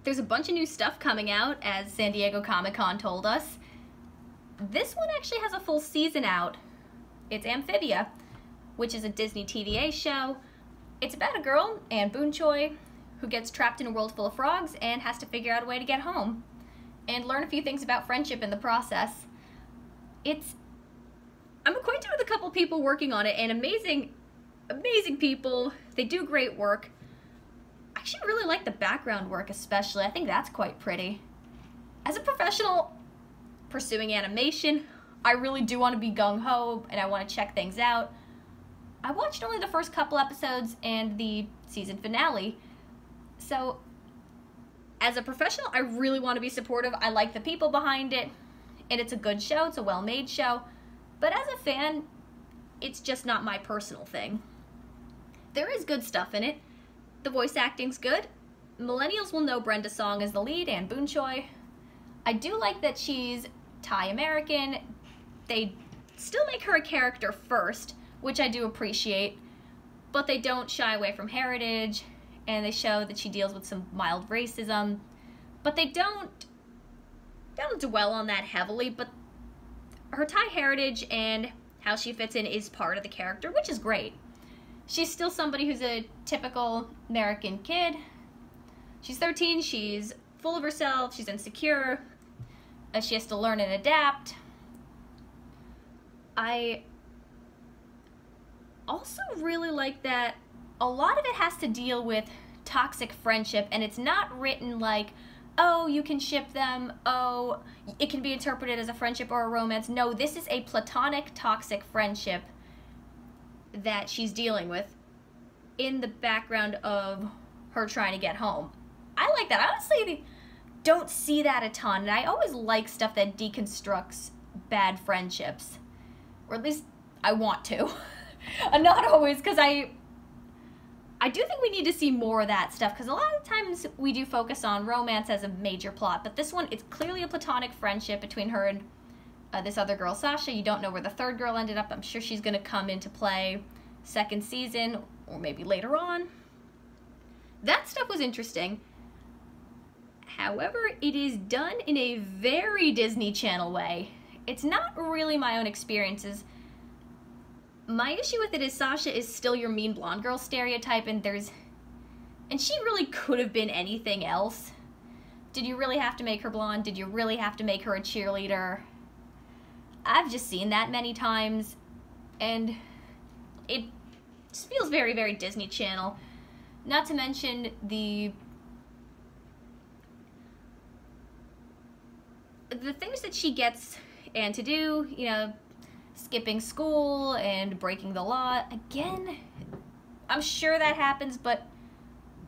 there's a bunch of new stuff coming out, as San Diego Comic-Con told us. This one actually has a full season out. It's Amphibia, which is a Disney TVA show. It's about a girl, Anne Boonchoi, who gets trapped in a world full of frogs and has to figure out a way to get home and learn a few things about friendship in the process. I'm acquainted with a couple people working on it, and amazing people. They do great work. I actually really like the background work especially. I think that's quite pretty. As a professional pursuing animation, I really do want to be gung-ho and I want to check things out. I watched only the first couple episodes and the season finale, so as a professional, I really want to be supportive. I like the people behind it, and it's a good show. It's a well-made show. But as a fan, it's just not my personal thing. There is good stuff in it. The voice acting's good. Millennials will know Brenda Song as the lead, Anne Boonchoi. I do like that she's Thai-American. They still make her a character first, which I do appreciate, but they don't shy away from heritage, and they show that she deals with some mild racism, but they don't dwell on that heavily. But her Thai heritage and how she fits in is part of the character, which is great. She's still somebody who's a typical American kid. She's 13, she's full of herself, she's insecure, she has to learn and adapt. I also really like that a lot of it has to deal with toxic friendship, and it's not written like, oh, you can ship them, oh, it can be interpreted as a friendship or a romance. No, this is a platonic toxic friendship that she's dealing with in the background of her trying to get home. I like that. I honestly don't see that a ton, and I always like stuff that deconstructs bad friendships, or at least I want to. Not always, because I do think we need to see more of that stuff, because a lot of times we do focus on romance as a major plot, but this one, it's clearly a platonic friendship between her and this other girl, Sasha. You don't know where the third girl ended up. I'm sure she's going to come into play second season, or maybe later on. That stuff was interesting. However, it is done in a very Disney Channel way. It's not really my own experiences. My issue with it is Sasha is still your mean blonde girl stereotype, and she really could have been anything else. Did you really have to make her blonde? Did you really have to make her a cheerleader? I've just seen that many times, and it just feels very, very Disney Channel. Not to mention the things that she gets Anne to do, you know, skipping school and breaking the law. Again, I'm sure that happens, but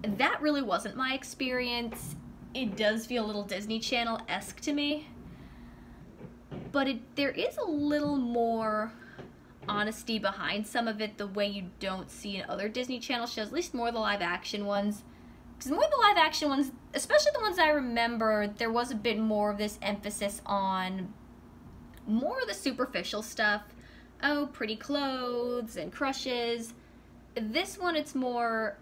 that really wasn't my experience. It does feel a little Disney Channel-esque to me, but there is a little more honesty behind some of it, the way you don't see in other Disney Channel shows, at least more of the live-action ones. Because more of the live-action ones, especially the ones I remember, there was a bit more of this emphasis on more of the superficial stuff. Oh, pretty clothes and crushes. This one, it's more,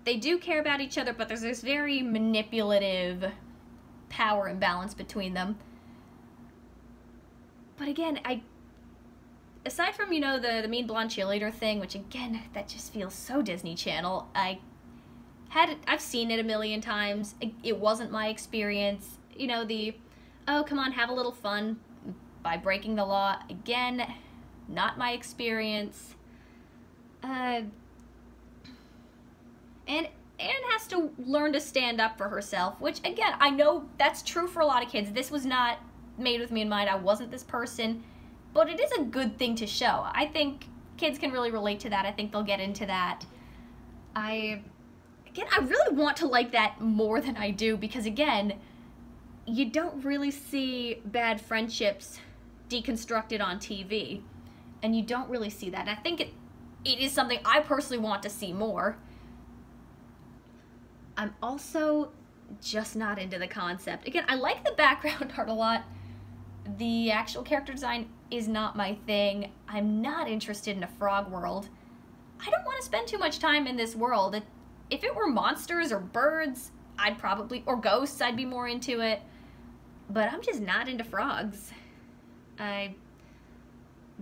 they do care about each other, but there's this very manipulative power imbalance between them. But again, aside from, you know, the mean blonde cheerleader thing, which again, that just feels so Disney Channel, I've seen it a million times. It wasn't my experience. You know, oh, come on, have a little fun by breaking the law. Again, not my experience. And Anne has to learn to stand up for herself, which, again, I know that's true for a lot of kids. This was not made with me in mind. I wasn't this person. But it is a good thing to show. I think kids can really relate to that. I think they'll get into that. Again, I really want to like that more than I do, because, again, you don't really see bad friendships deconstructed on TV, and you don't really see that. And I think it is something I personally want to see more. I'm also just not into the concept. Again, I like the background art a lot. The actual character design is not my thing. I'm not interested in a frog world. I don't want to spend too much time in this world. If it were monsters or birds, I'd probably, or ghosts, I'd be more into it. But I'm just not into frogs. I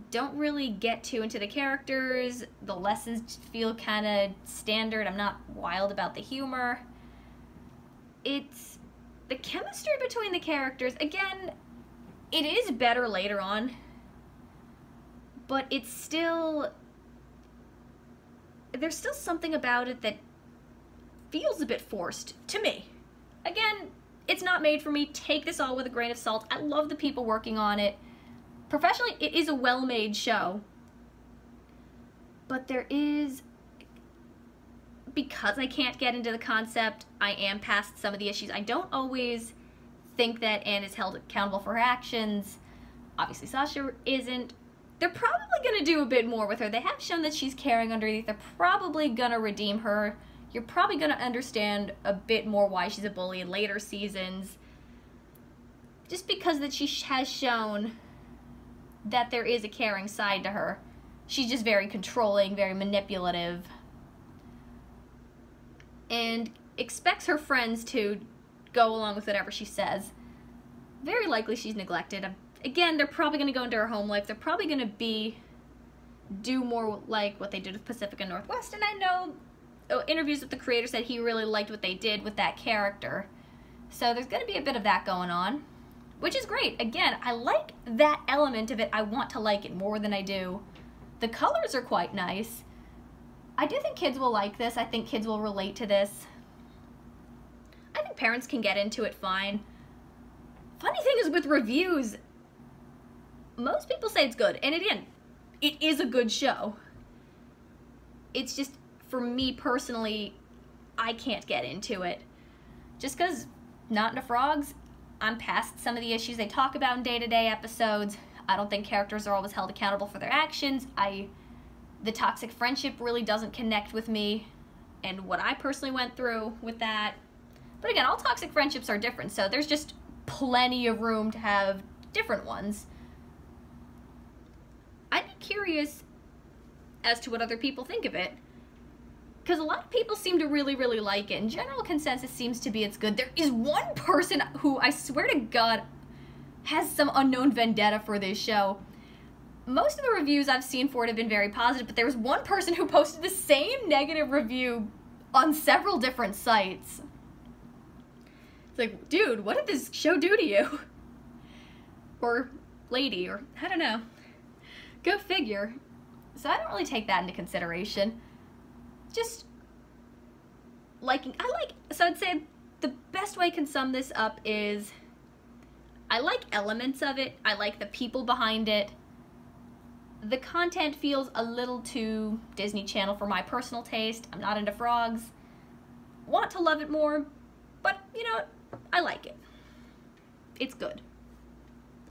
don't really get too into the characters. The lessons feel kind of standard. I'm not wild about the humor. It's the chemistry between the characters. Again, it is better later on, but it's still, there's still something about it that feels a bit forced to me. Again, it's not made for me. Take this all with a grain of salt. I love the people working on it. Professionally, it is a well-made show. But there is, because I can't get into the concept, I am past some of the issues. I don't always think that Anne is held accountable for her actions. Obviously, Sasha isn't. They're probably going to do a bit more with her. They have shown that she's caring underneath. They're probably going to redeem her. You're probably going to understand a bit more why she's a bully in later seasons. Just because that she has shown that there is a caring side to her. She's just very controlling, very manipulative, and expects her friends to go along with whatever she says. Very likely she's neglected. Again, they're probably going to go into her home life. They're probably going to do more like what they did with Pacifica Northwest, and I know interviews with the creator said he really liked what they did with that character. So there's going to be a bit of that going on, which is great. Again, I like that element of it. I want to like it more than I do. The colors are quite nice. I do think kids will like this. I think kids will relate to this. I think parents can get into it fine. Funny thing is with reviews, most people say it's good. And again, it is a good show. It's just, for me personally, I can't get into it. Just because not into frogs, I'm past some of the issues they talk about in day-to-day episodes. I don't think characters are always held accountable for their actions. The toxic friendship really doesn't connect with me and what I personally went through with that. But again, all toxic friendships are different, so there's just plenty of room to have different ones. I'd be curious as to what other people think of it, because a lot of people seem to really, really like it, and general consensus seems to be it's good. There is one person who, I swear to God, has some unknown vendetta for this show. Most of the reviews I've seen for it have been very positive, but there was one person who posted the same negative review on several different sites. It's like, dude, what did this show do to you? Or lady, or I don't know. Go figure. So I don't really take that into consideration. Just liking, so I'd say the best way I can sum this up is I like elements of it. I like the people behind it. The content feels a little too Disney Channel for my personal taste. I'm not into frogs. Want to love it more, but you know what? I like it. It's good.